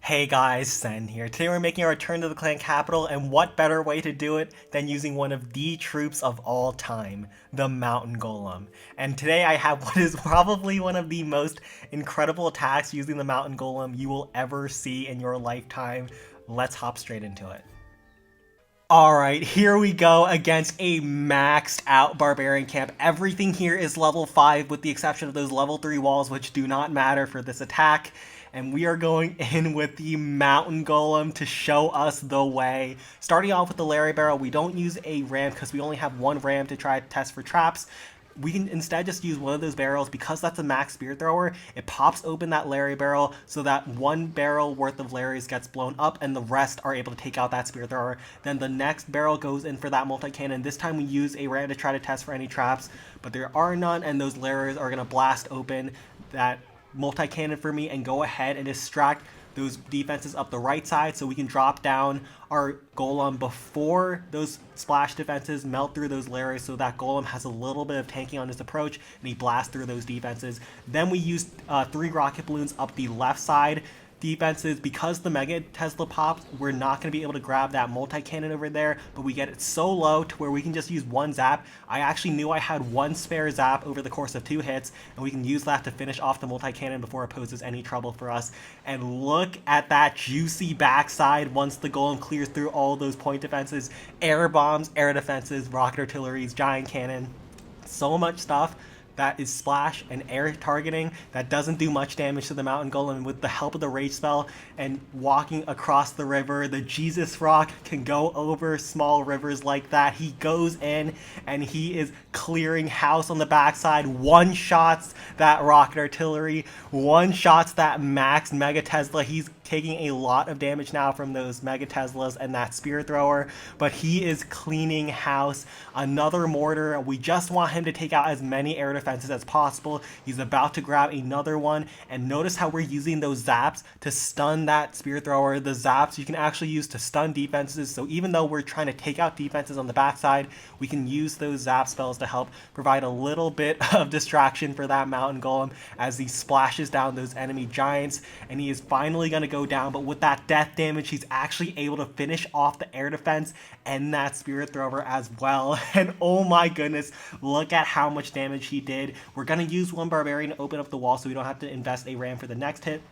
Hey guys, Sen here. Today we're making our return to the clan capital, and what better way to do it than using one of the troops of all time, the Mountain Golem. And today I have what is probably one of the most incredible attacks using the Mountain Golem you will ever see in your lifetime. Let's hop straight into it. Alright, here we go against a maxed out barbarian camp. Everything here is level 5 with the exception of those level 3 walls, which do not matter for this attack. And we are going in with the Mountain Golem to show us the way. Starting off with the Larry Barrel, we don't use a ram because we only have one ram to try to test for traps. We can instead just use one of those barrels. Because that's a max spear thrower, it pops open that Larry barrel so that one barrel worth of Larrys gets blown up and the rest are able to take out that spear thrower. Then the next barrel goes in for that multi-cannon. This time we use a ram to try to test for any traps, but there are none, and those Larrys are going to blast open that multi-cannon for me and go ahead and distract those defenses up the right side so we can drop down our Golem before those splash defenses melt through those Larrys, so that Golem has a little bit of tanking on his approach and he blasts through those defenses. Then we use 3 rocket balloons up the left side defenses. Because the Mega Tesla pops, we're not going to be able to grab that multi-cannon over there, but we get it so low to where we can just use one zap. I actually knew I had one spare zap over the course of 2 hits, and we can use that to finish off the multi-cannon before it poses any trouble for us. And look at that juicy backside once the Golem clears through all those point defenses. Air bombs, air defenses, rocket artilleries, giant cannon, so much stuff that is splash and air targeting that doesn't do much damage to the Mountain Golem. With the help of the rage spell and walking across the river, the Jesus Rock can go over small rivers like that. He goes in and he is clearing house on the backside, one shots that rocket artillery, one shots that max Mega Tesla. He's taking a lot of damage now from those Mega Teslas and that spear thrower, but he is cleaning house. Another mortar. We just want him to take out as many air defenses as possible. He's about to grab another one, and notice how we're using those zaps to stun that spear thrower. The zaps you can actually use to stun defenses, so even though we're trying to take out defenses on the backside, we can use those zap spells to help provide a little bit of distraction for that Mountain Golem as he splashes down those enemy giants, and he is finally going to go down. But with that death damage, he's actually able to finish off the air defense and that spirit thrower as well. And oh my goodness, look at how much damage he did. We're going to use one barbarian to open up the wall so we don't have to invest a ram for the next hit,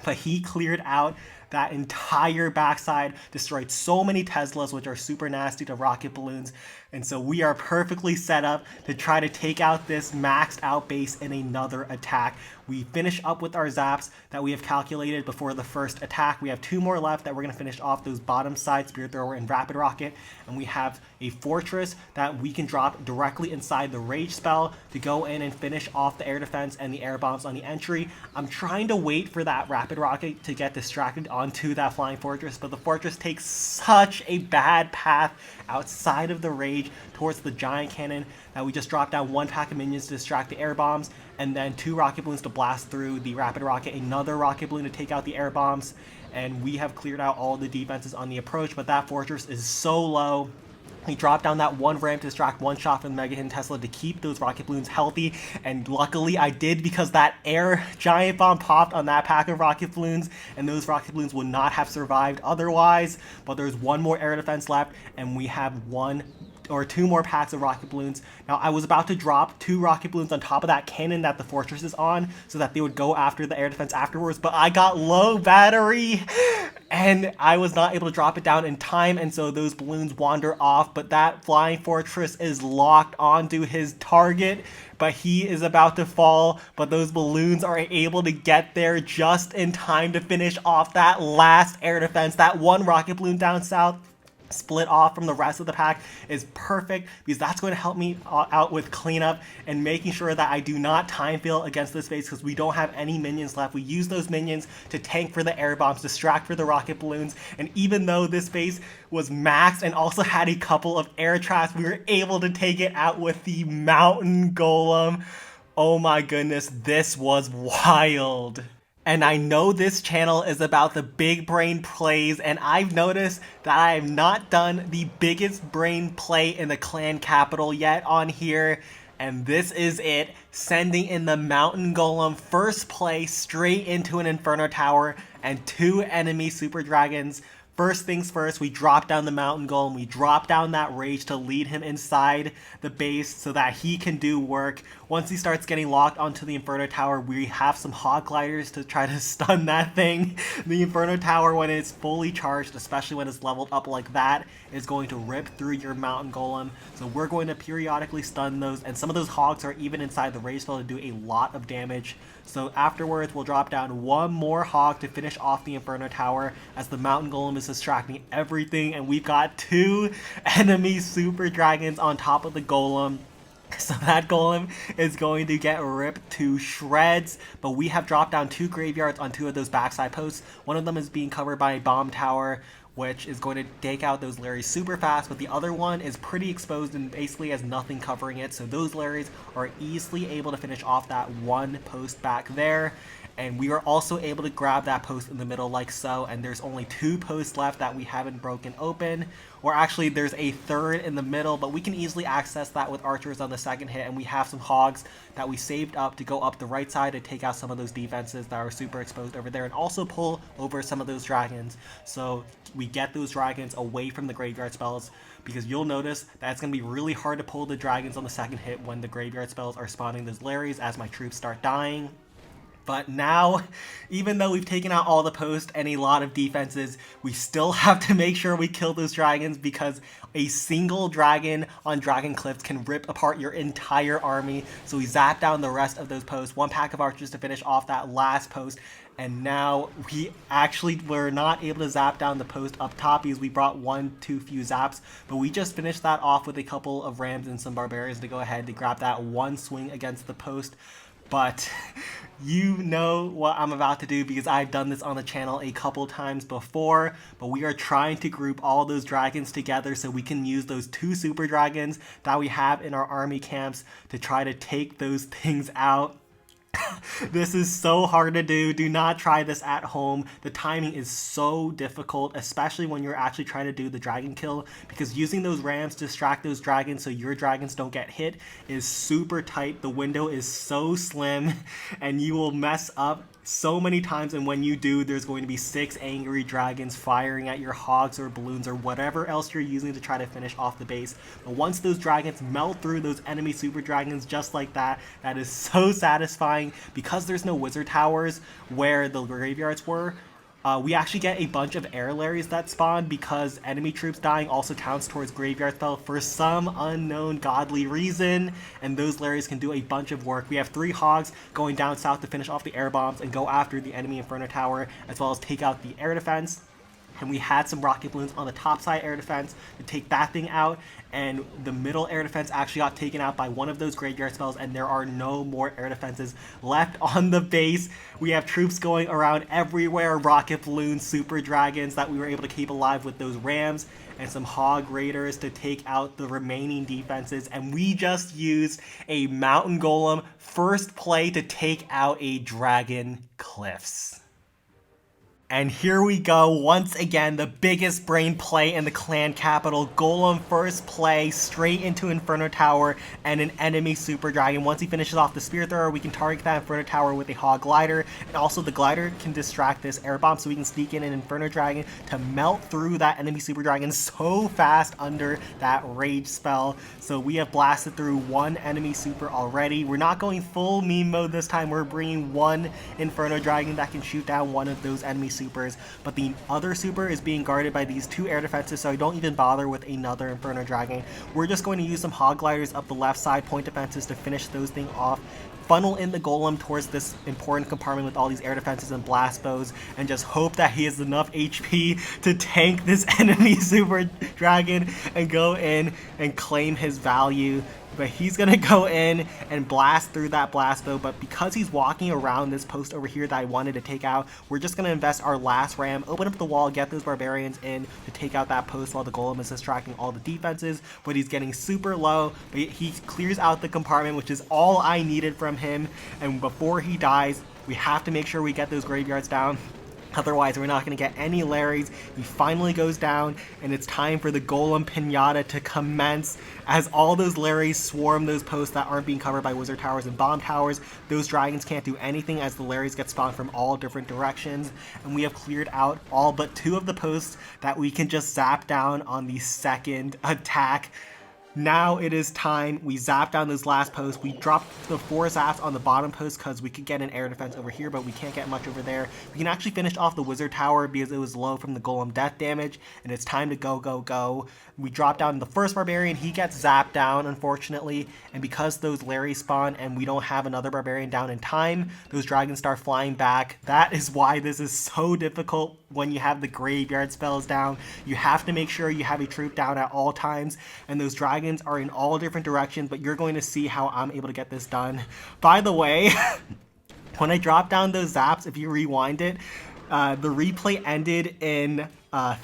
but he cleared out that entire backside, destroyed so many Teslas, which are super nasty to rocket balloons. And so we are perfectly set up to try to take out this maxed out base in another attack. We finish up with our zaps that we have calculated before the first attack. We have 2 more left that we're going to finish off those bottom side spear thrower and rapid rocket. And we have a fortress that we can drop directly inside the rage spell to go in and finish off the air defense and the air bombs on the entry. I'm trying to wait for that rapid rocket to get distracted onto that flying fortress, but the fortress takes such a bad path outside of the rage towards the giant cannon that we just dropped down 1 pack of minions to distract the air bombs, and then 2 rocket balloons to blast through the rapid rocket, another rocket balloon to take out the air bombs, and we have cleared out all the defenses on the approach. But that fortress is so low. He dropped down that 1 ram to distract 1 shot from the Mega Hidden Tesla to keep those rocket balloons healthy, and luckily I did, because that air giant bomb popped on that pack of rocket balloons, and those rocket balloons would not have survived otherwise. But there's 1 more air defense left, and we have 1 or 2 more packs of rocket balloons. Now I was about to drop 2 rocket balloons on top of that cannon that the fortress is on so that they would go after the air defense afterwards, but I got low battery and I was not able to drop it down in time, and so those balloons wander off. But that flying fortress is locked onto his target, but he is about to fall, but those balloons are able to get there just in time to finish off that last air defense. That 1 rocket balloon down south split off from the rest of the pack is perfect, because that's going to help me out with cleanup and making sure that I do not time fail against this base, because we don't have any minions left. We use those minions to tank for the air bombs, distract for the rocket balloons, and even though this base was maxed and also had a couple of air traps, we were able to take it out with the Mountain Golem. Oh my goodness, this was wild. And I know this channel is about the big brain plays, and I've noticed that I have not done the biggest brain play in the clan capital yet on here. And this is it, sending in the Mountain Golem first play straight into an Inferno Tower and 2 enemy super dragons. First things first, we drop down the mountain golem, we drop down that rage to lead him inside the base so that he can do work. Once he starts getting locked onto the Inferno Tower, we have some hog gliders to try to stun that thing. The Inferno Tower, when it's fully charged, especially when it's leveled up like that, is going to rip through your mountain golem. So we're going to periodically stun those, and some of those hogs are even inside the rage spell to do a lot of damage. So afterwards, we'll drop down 1 more hog to finish off the Inferno Tower as the mountain golem is distracting everything, and we've got 2 enemy super dragons on top of the golem. So that golem is going to get ripped to shreds, but we have dropped down 2 graveyards on 2 of those backside posts. One of them is being covered by a bomb tower, which is going to take out those Larrys super fast, but the other one is pretty exposed and basically has nothing covering it, so those Larrys are easily able to finish off that 1 post back there. And we are also able to grab that post in the middle like so, and there's only 2 posts left that we haven't broken open. Or actually, there's a third in the middle, but we can easily access that with archers on the second hit, and we have some hogs that we saved up to go up the right side to take out some of those defenses that are super exposed over there, and also pull over some of those dragons. So we get those dragons away from the graveyard spells, because you'll notice that it's going to be really hard to pull the dragons on the second hit when the graveyard spells are spawning those Larrys as my troops start dying. But now, even though we've taken out all the posts and a lot of defenses, we still have to make sure we kill those dragons, because a single dragon on Dragon Cliffs can rip apart your entire army. So we zap down the rest of those posts, 1 pack of archers to finish off that last post. And now we actually were not able to zap down the post up top because we brought 1 too few zaps, but we just finished that off with a couple of rams and some barbarians to go ahead to grab that 1 swing against the post. But you know what I'm about to do, because I've done this on the channel a couple times before, but we are trying to group all those dragons together so we can use those 2 super dragons that we have in our army camps to try to take those things out. This is so hard to do. Do not try this at home. The timing is so difficult, especially when you're actually trying to do the dragon kill, because using those rams to distract those dragons so your dragons don't get hit is super tight. The window is so slim, and you will mess up so many times, and when you do, there's going to be 6 angry dragons firing at your hogs or balloons or whatever else you're using to try to finish off the base. But once those dragons melt through those enemy super dragons just like that, that is so satisfying. Because there's no wizard towers where the graveyards were, we actually get a bunch of air Larrys that spawn, because enemy troops dying also counts towards graveyard spell for some unknown godly reason, and those Larrys can do a bunch of work. We have 3 hogs going down south to finish off the air bombs and go after the enemy Inferno Tower, as well as take out the air defense. And we had some rocket balloons on the top side air defense to take that thing out, and the middle air defense actually got taken out by 1 of those graveyard spells, and there are no more air defenses left on the base. We have troops going around everywhere, rocket balloons, super dragons that we were able to keep alive with those rams, and some hog raiders to take out the remaining defenses, and we just used a mountain golem first play to take out a Dragon Cliffs. And here we go, once again, the biggest brain play in the clan capital. Golem first play, straight into Inferno Tower and an enemy super dragon. Once he finishes off the spear thrower, we can target that Inferno Tower with a hog glider. And also the glider can distract this air bomb, so we can sneak in an Inferno Dragon to melt through that enemy super dragon so fast under that rage spell. So we have blasted through 1 enemy super already. We're not going full meme mode this time. We're bringing 1 Inferno Dragon that can shoot down 1 of those enemy supers, but the other super is being guarded by these 2 air defenses, so I don't even bother with another Inferno Dragon. We're just going to use some hog gliders up the left side, point defenses to finish those things off, funnel in the golem towards this important compartment with all these air defenses and blast bows, and just hope that he has enough HP to tank this enemy super dragon and go in and claim his value. But he's gonna go in and blast through that blast bow, but because he's walking around this post over here that I wanted to take out, we're just gonna invest our last ram, open up the wall, get those barbarians in to take out that post while the golem is distracting all the defenses. But he's getting super low, but he clears out the compartment, which is all I needed from him. And before he dies, we have to make sure we get those graveyards down. Otherwise, we're not going to get any Larrys. He finally goes down, and it's time for the Golem Pinata to commence. As all those Larrys swarm those posts that aren't being covered by Wizard Towers and Bomb Towers, those dragons can't do anything as the Larrys get spawned from all different directions. And we have cleared out all but 2 of the posts that we can just zap down on the second attack. Now it is time. We zap down those last posts. We dropped the 4 zaps on the bottom post because we could get an air defense over here, but we can't get much over there. We can actually finish off the Wizard Tower because it was low from the Golem death damage, and it's time to go. We drop down the first Barbarian. He gets zapped down, unfortunately, and because those Larry spawn and we don't have another Barbarian down in time, those dragons start flying back. That is why this is so difficult when you have the graveyard spells down. You have to make sure you have a troop down at all times, and those dragons are in all different directions, but you're going to see how I'm able to get this done. By the way, when I drop down those zaps, if you rewind it, the replay ended in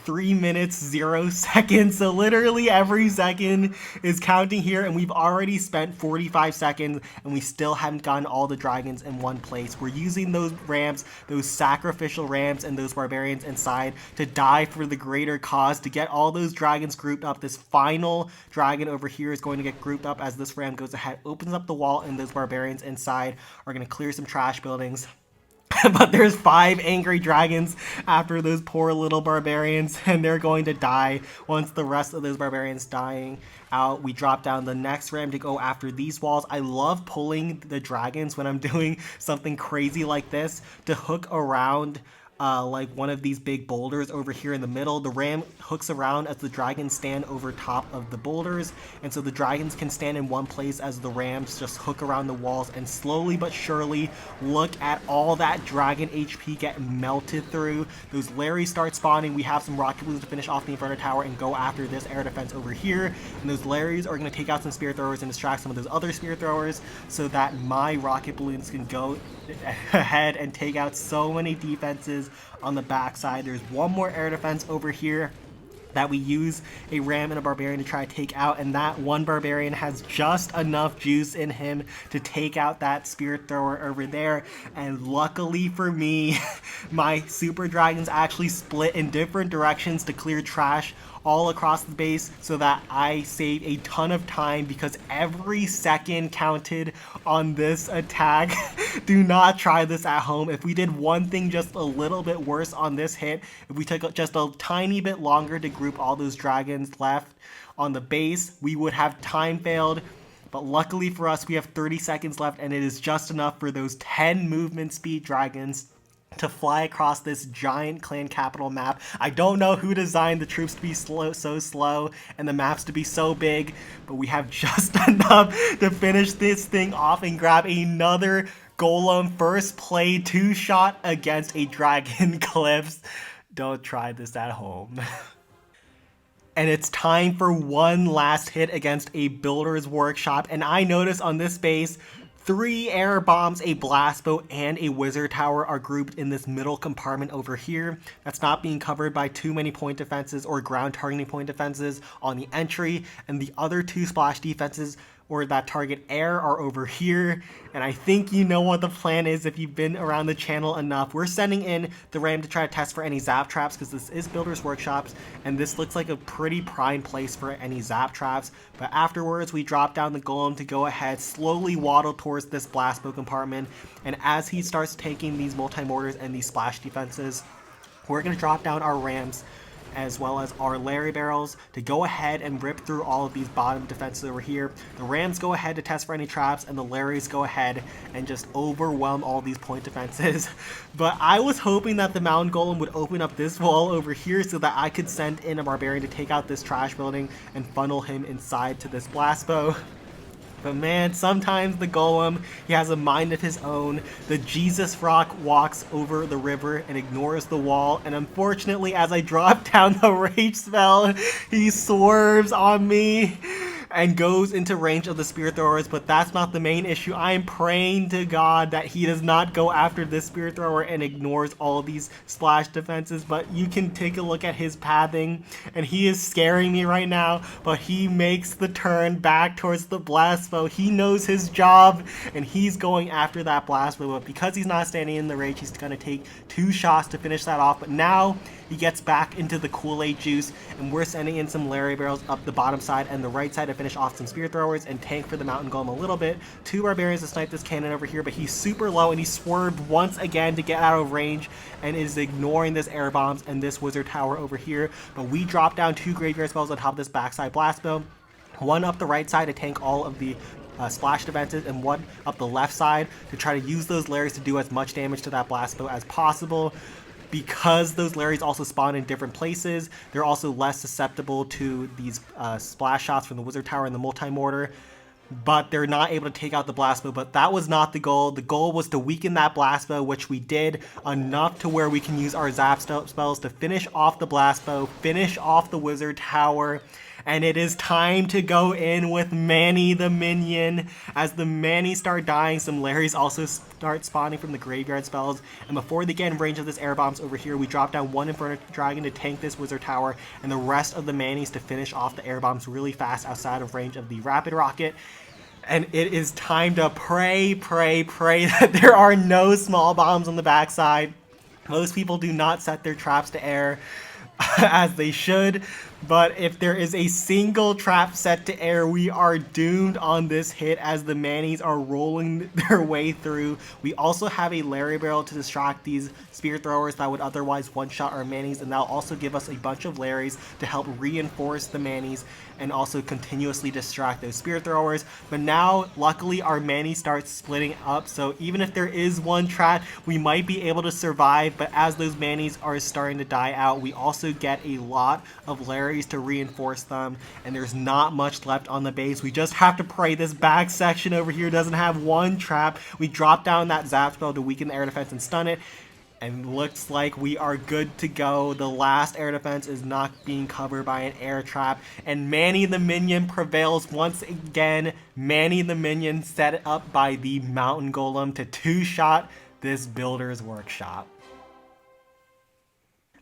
3 minutes 0 seconds, so literally every second is counting here, and we've already spent 45 seconds and we still haven't gotten all the dragons in one place. We're using those rams, those sacrificial rams and those barbarians inside to die for the greater cause, to get all those dragons grouped up. This final dragon over here is going to get grouped up as this ram goes ahead, opens up the wall, and those barbarians inside are going to clear some trash buildings. But there's 5 angry dragons after those poor little barbarians, and they're going to die. Once the rest of those barbarians dying out, we drop down the next ram to go after these walls. I love pulling the dragons when I'm doing something crazy like this to hook around like one of these big boulders over here in the middle. The ram hooks around as the dragons stand over top of the boulders, and so the dragons can stand in one place as the rams just hook around the walls, and slowly but surely, look at all that dragon HP get melted through. Those Larrys start spawning. We have some rocket balloons to finish off the Inferno Tower and go after this air defense over here, and those Larrys are going to take out some spear throwers and distract some of those other spear throwers so that my rocket balloons can go ahead and take out so many defenses on the backside. There's one more air defense over here that we use a ram and a barbarian to try to take out, and that one barbarian has just enough juice in him to take out that spirit thrower over there. And luckily for me, my super dragons actually split in different directions to clear trash all across the base so that I save a ton of time, because every second counted on this attack. Do not try this at home. If we did one thing just a little bit worse on this hit, if we took just a tiny bit longer to group all those dragons left on the base, we would have time failed. But luckily for us, we have 30 seconds left, and it is just enough for those 10 movement speed dragons to fly across this giant clan capital map. I don't know who designed the troops to be so slow and the maps to be so big, but we have just enough to finish this thing off and grab another Golem first play 2-shot against a Dragon Cliffs. Don't try this at home. And it's time for one last hit against a Builder's Workshop, and I notice on this base 3 air bombs, a blast boat, and a wizard tower are grouped in this middle compartment over here. That's not being covered by too many point defenses or ground targeting point defenses on the entry, and the other 2 splash defenses or that target air are over here. And I think you know what the plan is if you've been around the channel enough. We're sending in the ram to try to test for any zap traps, because this is Builder's Workshops and this looks like a pretty prime place for any zap traps. But afterwards, we drop down the golem to go ahead, slowly waddle towards this blast boat compartment, and as he starts taking these multi-mortars and these splash defenses, we're going to drop down our rams as well as our Larry barrels to go ahead and rip through all of these bottom defenses over here. The rams go ahead to test for any traps, and the Larrys go ahead and just overwhelm all these point defenses. But I was hoping that the mountain golem would open up this wall over here so that I could send in a barbarian to take out this trash building and funnel him inside to this blast bow. But man, sometimes the golem, he has a mind of his own. The Jesus rock walks over the river and ignores the wall, and unfortunately, as I drop down the rage spell, he swerves on me. and goes into range of the spear throwers, but that's not the main issue. I am praying to God that he does not go after this spear thrower and ignores all these splash defenses, but you can take a look at his pathing, and he is scaring me right now, but he makes the turn back towards the blast bow. He knows his job, and he's going after that blast bow, but because he's not standing in the range, he's going to take 2 shots to finish that off, but now he gets back into the Kool-Aid juice, and we're sending in some Larry barrels up the bottom side and the right side to finish off some spear throwers and tank for the mountain golem a little bit. 2 barbarians to snipe this cannon over here, but he's super low and he swerved once again to get out of range and is ignoring this air bombs and this wizard tower over here. But we drop down 2 graveyard spells on top of this backside blast bow. 1 up the right side to tank all of the splash defenses, and 1 up the left side to try to use those Larrys to do as much damage to that blast bow as possible. Because those Larrys also spawn in different places, they're also less susceptible to these splash shots from the wizard tower and the multi-mortar, but they're not able to take out the blast bow. But that was not the goal. The goal was to weaken that blast bow, which we did enough to where we can use our zap spells to finish off the blast bow, finish off the wizard tower. And it is time to go in with Manny the minion. As the Manny start dying, some Larrys also start spawning from the graveyard spells. And before they get in range of this air bombs over here, we drop down 1 Inferno Dragon to tank this wizard tower, and the rest of the Mannies to finish off the air bombs really fast outside of range of the rapid rocket. And it is time to pray that there are no small bombs on the backside. Most people do not set their traps to air as they should, but if there is a single trap set to air, we are doomed on this hit as the Mannies are rolling their way through. We also have a Larry barrel to distract these spear throwers that would otherwise one-shot our Mannies, and that'll also give us a bunch of Larrys to help reinforce the Mannies and also continuously distract those spear throwers. But now, luckily, our Mannies start splitting up, so even if there is one trap, we might be able to survive. But as those Mannies are starting to die out, we also get a lot of Larrys to reinforce them, and there's not much left on the base. We just have to pray this back section over here doesn't have one trap. We drop down that zap spell to weaken the air defense and stun it, and looks like we are good to go. The last air defense is not being covered by an air trap, and Manny the minion prevails once again. Manny the minion set up by the mountain golem to 2-shot this builder's workshop.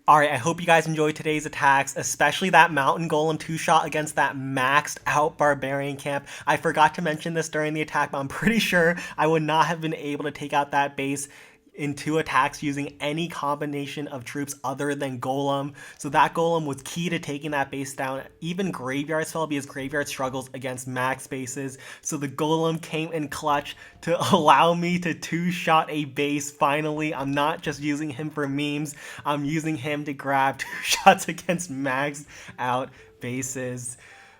Alright, I hope you guys enjoyed today's attacks, especially that mountain golem 2-shot against that maxed out barbarian camp. I forgot to mention this during the attack, but I'm pretty sure I would not have been able to take out that base in 2 attacks using any combination of troops other than Golem. So that Golem was key to taking that base down. Even Graveyard fell because Graveyard struggles against max bases. So the Golem came in clutch to allow me to 2-shot a base finally. I'm not just using him for memes. I'm using him to grab 2 shots against maxed out bases.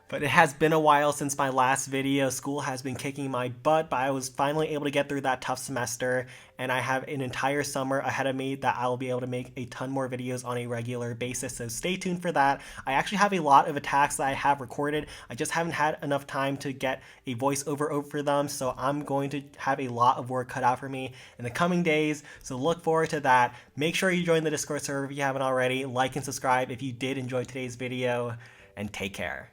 But it has been a while since my last video. School has been kicking my butt, but I was finally able to get through that tough semester, and I have an entire summer ahead of me that I will be able to make a ton more videos on a regular basis, so stay tuned for that. I actually have a lot of attacks that I have recorded. I just haven't had enough time to get a voiceover over them, so I'm going to have a lot of work cut out for me in the coming days, so look forward to that. Make sure you join the Discord server if you haven't already, like and subscribe if you did enjoy today's video, and take care.